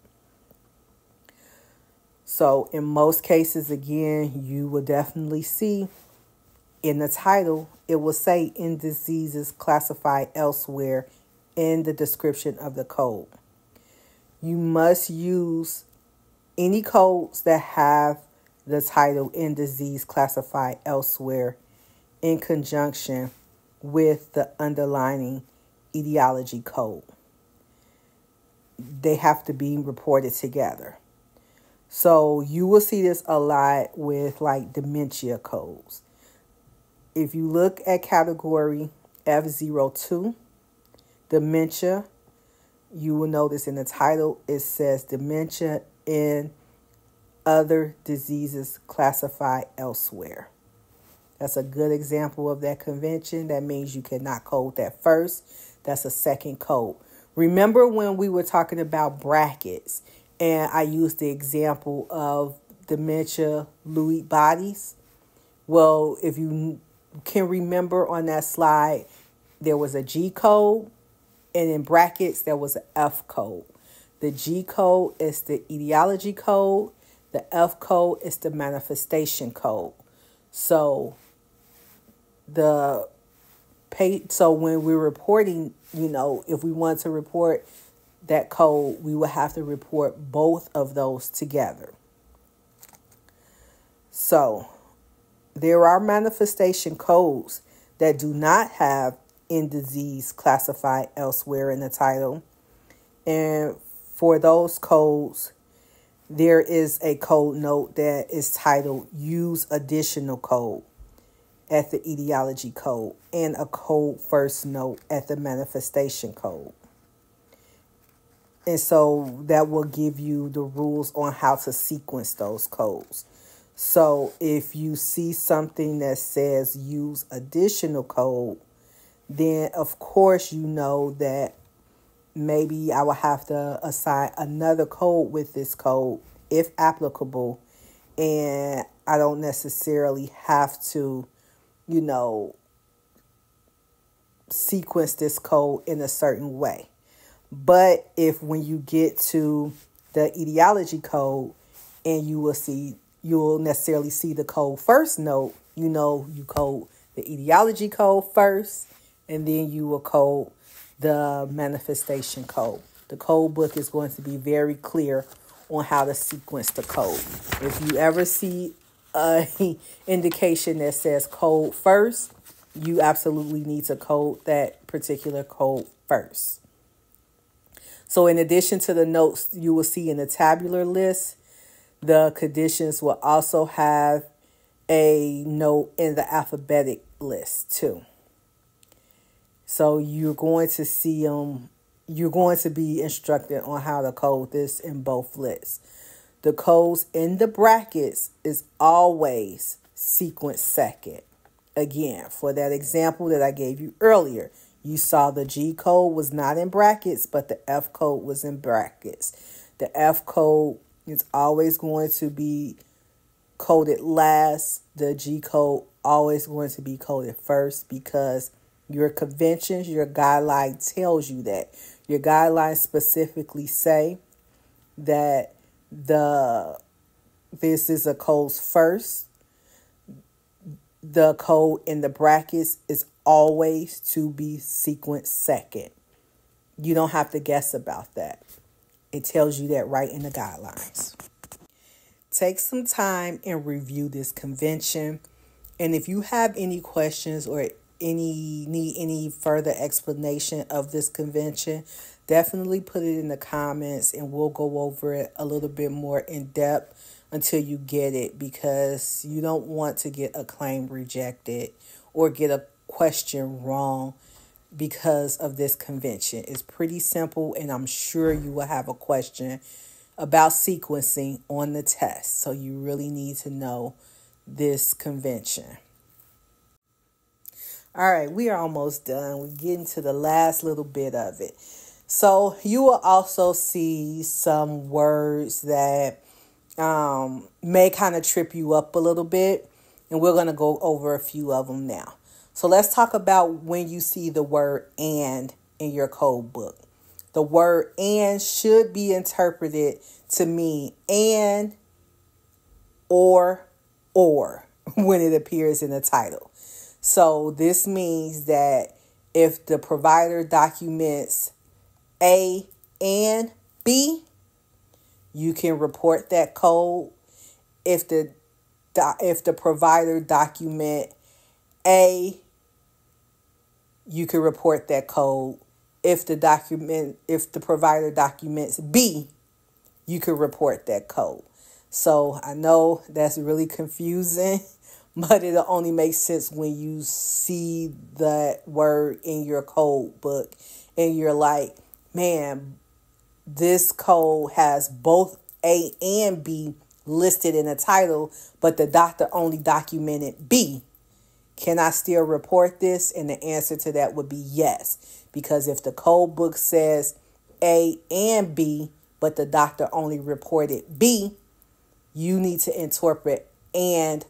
[SPEAKER 1] So in most cases, again, you will definitely see in the title, it will say in diseases classified elsewhere in the description of the code. You must use any codes that have the title in disease classified elsewhere in conjunction with the underlying etiology code. They have to be reported together. So you will see this a lot with like dementia codes. If you look at category F02, dementia, you will notice in the title it says dementia in other diseases classified elsewhere. That's a good example of that convention. That means you cannot code that first. That's a second code. Remember when we were talking about brackets and I used the example of dementia Lewy bodies? Well, if you can remember on that slide, there was a G code, and in brackets, there was an F code. The G code is the etiology code. The F code is the manifestation code. So when we're reporting, if we want to report that code, we will have to report both of those together. So there are manifestation codes that do not have in disease classified elsewhere in the title. And for those codes, there is a code note that is titled Use Additional Code at the etiology code and a code first note at the manifestation code. And so that will give you the rules on how to sequence those codes. So if you see something that says use additional code, then of course you know that maybe I will have to assign another code with this code if applicable. And I don't necessarily have to, sequence this code in a certain way. But if when you get to the etiology code and you'll necessarily see the code first note, you code the etiology code first, and then you will code the manifestation code. The code book is going to be very clear on how to sequence the code. If you ever see an indication that says code first, you absolutely need to code that particular code first. So in addition to the notes you will see in the tabular list, the conditions will also have a note in the alphabetic list too. So you're going to see you're going to be instructed on how to code this in both lists. The codes in the brackets is always sequence second. Again, for that example that I gave you earlier, You saw the G code was not in brackets, but the F code was in brackets. The F code is always going to be coded last. The G code always going to be coded first, because your conventions, your guideline tells you that. Your guidelines specifically say that this is a code's first. The code in the brackets is always to be sequenced second. You don't have to guess about that. It tells you that right in the guidelines. Take some time and review this convention. And if you have any questions or need any further explanation of this convention, definitely put it in the comments and we'll go over it a little bit more in depth until you get it, because you don't want to get a claim rejected or get a question wrong because of this convention. It's pretty simple, and I'm sure you will have a question about sequencing on the test. So you really need to know this convention. All right, we are almost done. We're getting to the last little bit of it. So you will also see some words that may kind of trip you up a little bit, and we're going to go over a few of them now. So let's talk about when you see the word "and" in your code book. The word "and" should be interpreted to mean and or when it appears in the title. So this means that if the provider documents A and B, you can report that code. If the provider document A, you can report that code. If the provider documents B, you can report that code. So I know that's really confusing, but it'll only make sense when you see that word in your code book and you're like, man, this code has both A and B listed in the title, but the doctor only documented B. Can I still report this? And the answer to that would be yes. Because if the code book says A and B, but the doctor only reported B, you need to interpret "and"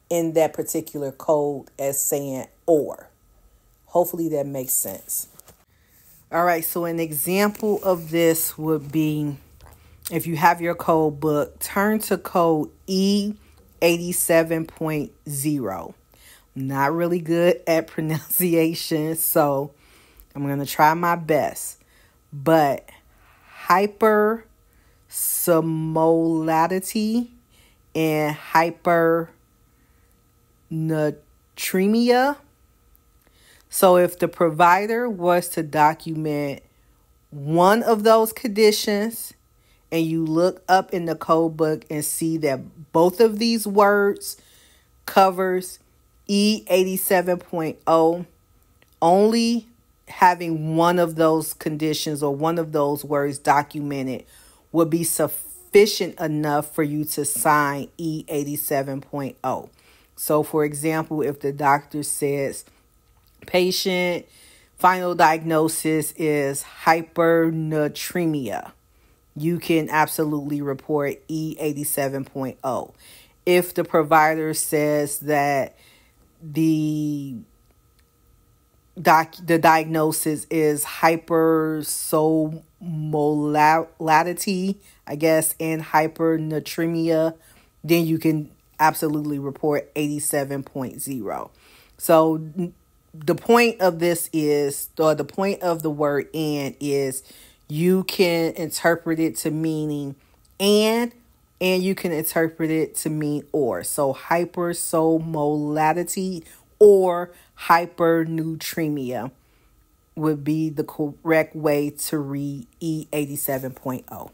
[SPEAKER 1] in that particular code as saying "or." Hopefully that makes sense. All right, so an example of this would be, if you have your code book, turn to code E87.0. I'm not really good at pronunciation, so I'm going to try my best. But hypersomnolatity and hypernatremia. So if the provider was to document one of those conditions and you look up in the code book and see that both of these words covers E87.0, only having one of those conditions or one of those words documented would be sufficient enough for you to sign E87.0. So for example, if the doctor says patient final diagnosis is hypernatremia, you can absolutely report E87.0. If the provider says that the diagnosis is hypersomnolatity, I guess, and hypernatremia, then you can absolutely report 87.0. So the point of this is, or the point of the word "and" is, you can interpret it to meaning and you can interpret it to mean "or." So hypersomnolatity or hypernatremia would be the correct way to read E87.0.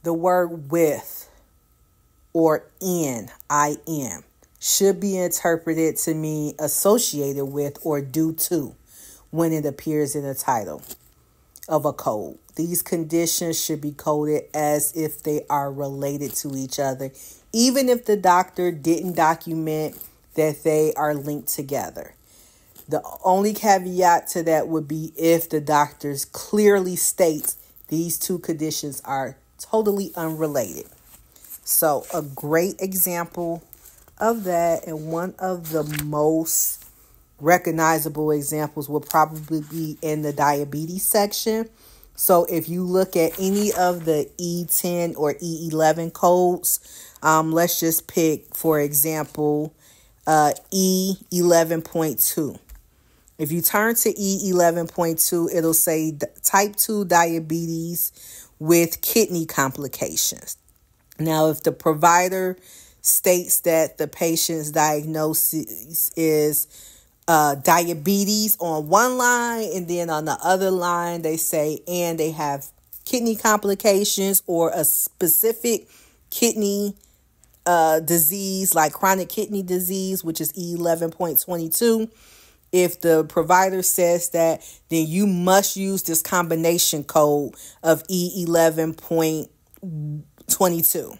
[SPEAKER 1] The word "with" or "in," IN, should be interpreted to mean associated with or due to when it appears in the title of a code. These conditions should be coded as if they are related to each other, even if the doctor didn't document that they are linked together. The only caveat to that would be if the doctors clearly states these two conditions are totally unrelated. So a great example of that, and one of the most recognizable examples will probably be in the diabetes section. So if you look at any of the E10 or E11 codes, let's just pick, for example, E11.2. If you turn to E11.2, it'll say type 2 diabetes with kidney complications. Now, if the provider states that the patient's diagnosis is diabetes on one line, and then on the other line they say, and they have kidney complications or a specific kidney disease like chronic kidney disease, which is E11.22. If the provider says that, then you must use this combination code of E11.22.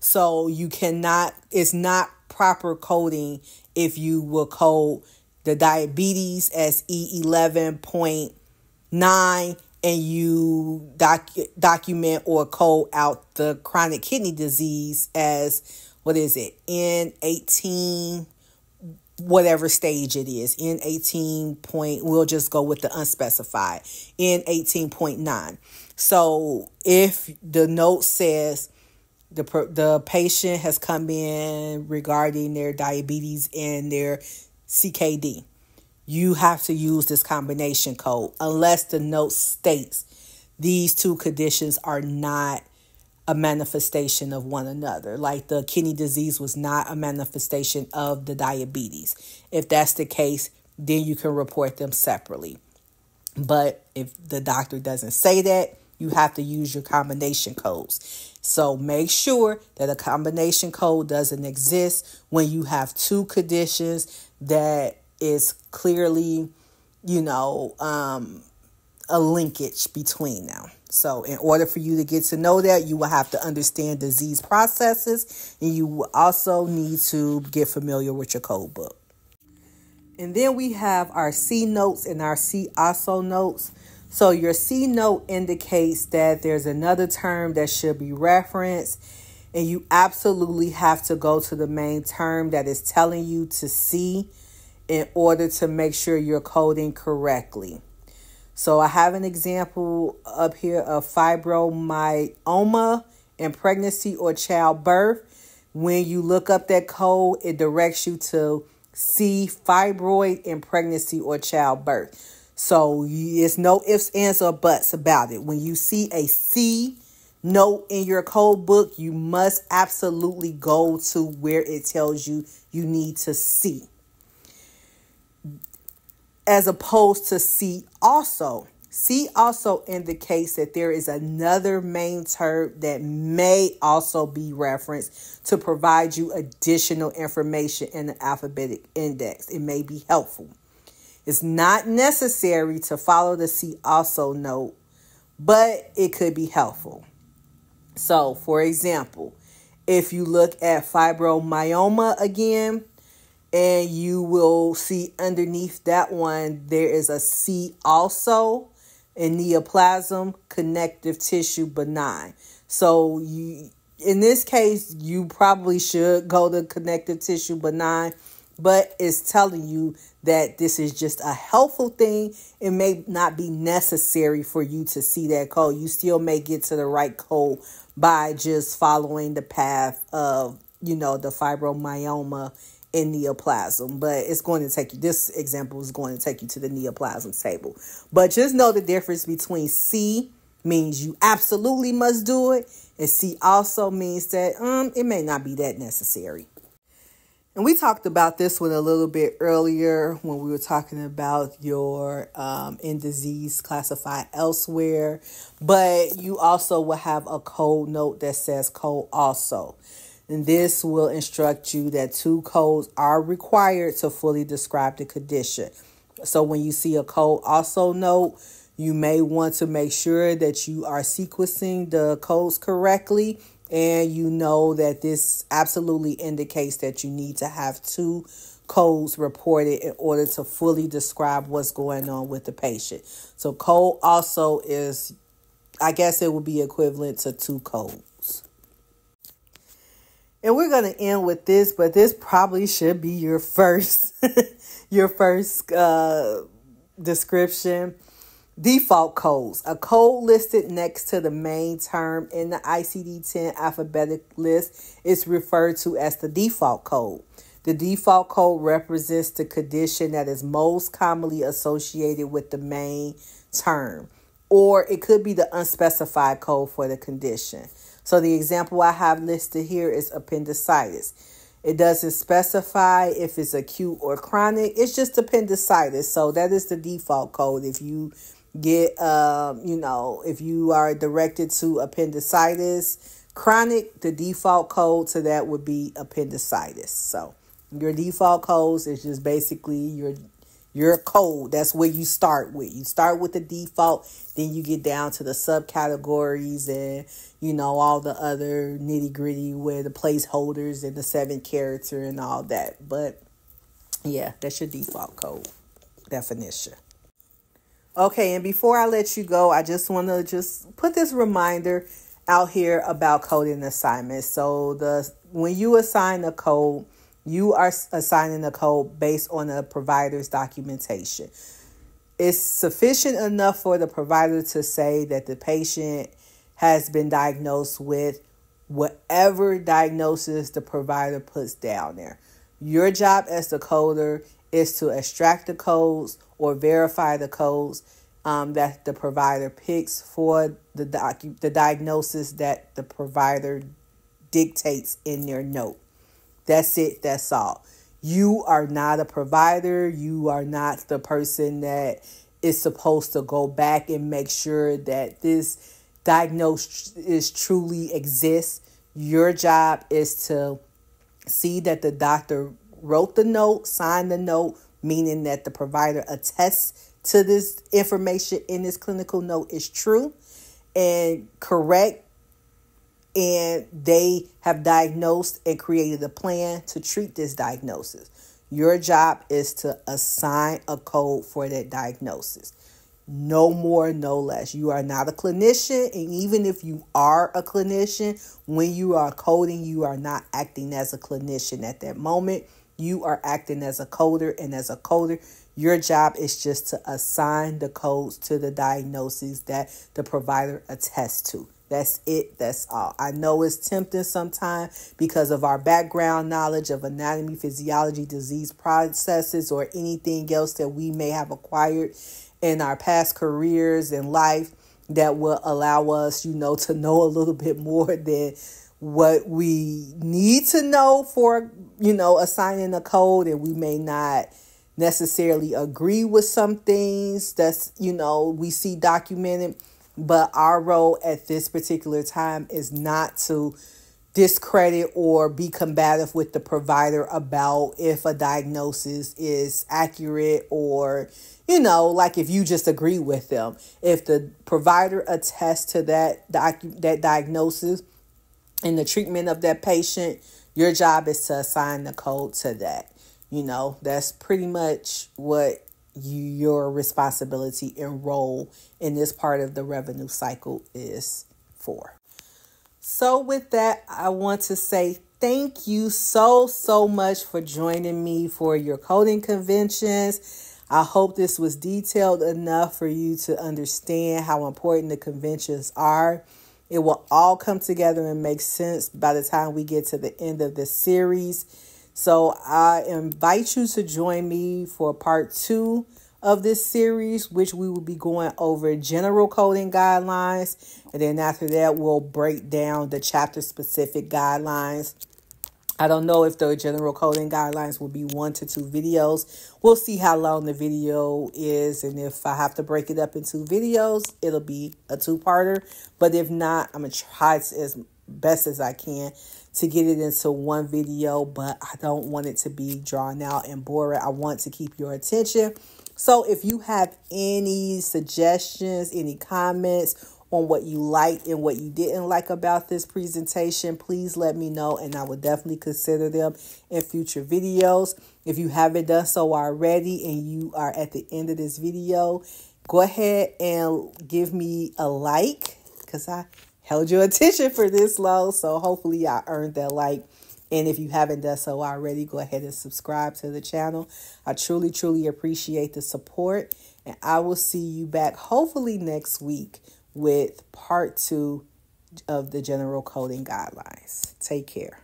[SPEAKER 1] So you cannot, it's not proper coding if you will code the diabetes as E11.9 and you document or code out the chronic kidney disease as, what is it, N18, whatever stage it is, N18 point, we'll just go with the unspecified, N18.9. So if the note says the patient has come in regarding their diabetes and their CKD, you have to use this combination code unless the note states these two conditions are not a manifestation of one another. Like the kidney disease was not a manifestation of the diabetes. If that's the case, then you can report them separately. But if the doctor doesn't say that, you have to use your combination codes. So make sure that a combination code doesn't exist when you have two conditions that is clearly, a linkage between them. So in order for you to get to know that, you will have to understand disease processes, and you will also need to get familiar with your code book. And then we have our C notes and our C also notes. So your C note indicates that there's another term that should be referenced, and you absolutely have to go to the main term that is telling you to see in order to make sure you're coding correctly. So I have an example up here of fibromyalgia in pregnancy or childbirth. When you look up that code, it directs you to C, fibroid in pregnancy or childbirth. So it's no ifs, ands, or buts about it. When you see a C note in your code book, you must absolutely go to where it tells you you need to see, as opposed to C also. C also indicates that there is another main term that may also be referenced to provide you additional information in the alphabetic index. It may be helpful. It's not necessary to follow the C also note, but it could be helpful. So, for example, if you look at fibromyalgia again, and you will see underneath that one, there is a C also in neoplasm, connective tissue benign. So in this case, you probably should go to connective tissue benign, but it's telling you that this is just a helpful thing. It may not be necessary for you to see that code. You still may get to the right code by just following the path of, the fibromyalgia in neoplasm, but it's going to take you, this example is going to take you to the neoplasm table. But just know the difference between C means you absolutely must do it, and C also means that it may not be that necessary. And we talked about this one a little bit earlier when we were talking about your in disease classified elsewhere, but you also will have a code note that says code also. And this will instruct you that two codes are required to fully describe the condition. So when you see a code also note, you may want to make sure that you are sequencing the codes correctly. And you know that this absolutely indicates that you need to have two codes reported in order to fully describe what's going on with the patient. So code also is, I guess it would be equivalent to 2 codes. And we're going to end with this, but this probably should be your first description. Default codes. A code listed next to the main term in the ICD-10 alphabetic list is referred to as the default code. The default code represents the condition that is most commonly associated with the main term, or it could be the unspecified code for the condition. So the example I have listed here is appendicitis. It doesn't specify if it's acute or chronic. It's just appendicitis. So that is the default code. If you get, if you are directed to appendicitis chronic, the default code to that would be appendicitis. So your default codes is just basically your code. That's where you start with. You start with the default, then you get down to the subcategories and, all the other nitty gritty where the placeholders and the 7 character and all that. But yeah, that's your default code definition. Okay, and before I let you go, I just want to put this reminder out here about coding assignments. So when you assign a code, you are assigning a code based on a provider's documentation. It's sufficient enough for the provider to say that the patient has been diagnosed with whatever diagnosis the provider puts down there. Your job as the coder is to extract the codes or verify the codes that the provider picks for the diagnosis that the provider dictates in their note. That's it. That's all. You are not a provider. You are not the person that is supposed to go back and make sure that this diagnosis truly exists. Your job is to see that the doctor wrote the note, signed the note, meaning that the provider attests to this information in this clinical note is true and correct, and they have diagnosed and created a plan to treat this diagnosis. Your job is to assign a code for that diagnosis. No more, no less. You are not a clinician, and even if you are a clinician, when you are coding, you are not acting as a clinician at that moment. You are acting as a coder, and as a coder, your job is just to assign the codes to the diagnoses that the provider attests to. That's it. That's all. I know it's tempting sometimes because of our background knowledge of anatomy, physiology, disease processes, or anything else that we may have acquired in our past careers and life that will allow us, to know a little bit more than what we need to know for, assigning a code, and we may not necessarily agree with some things that's, we see documented. But our role at this particular time is not to discredit or be combative with the provider about if a diagnosis is accurate or, like if you just agree with them. If the provider attests to that diagnosis and the treatment of that patient, your job is to assign the code to that. That's pretty much what your responsibility and role in this part of the revenue cycle is for. So with that, I want to say thank you so much for joining me for your coding conventions. I hope this was detailed enough for you to understand how important the conventions are. It will all come together and make sense by the time we get to the end of this series. So I invite you to join me for part 2 of this series, which we will be going over general coding guidelines. And then after that, we'll break down the chapter specific guidelines. I don't know if the general coding guidelines will be 1 to 2 videos. We'll see how long the video is. And if I have to break it up into videos, it'll be a 2-parter. But if not, I'm going to try as best as I can to get it into 1 video. But I don't want it to be drawn out and boring. I want to keep your attention. So if you have any suggestions, any comments, on what you liked and what you didn't like about this presentation. Please let me know, and I would definitely consider them in future videos. If you haven't done so already and you are at the end of this video, go ahead and give me a like, because I held your attention for this long. So hopefully I earned that like. And if you haven't done so already, go ahead and subscribe to the channel. I truly, truly appreciate the support. And I will see you back hopefully next week with part 2 of the general coding guidelines. Take care.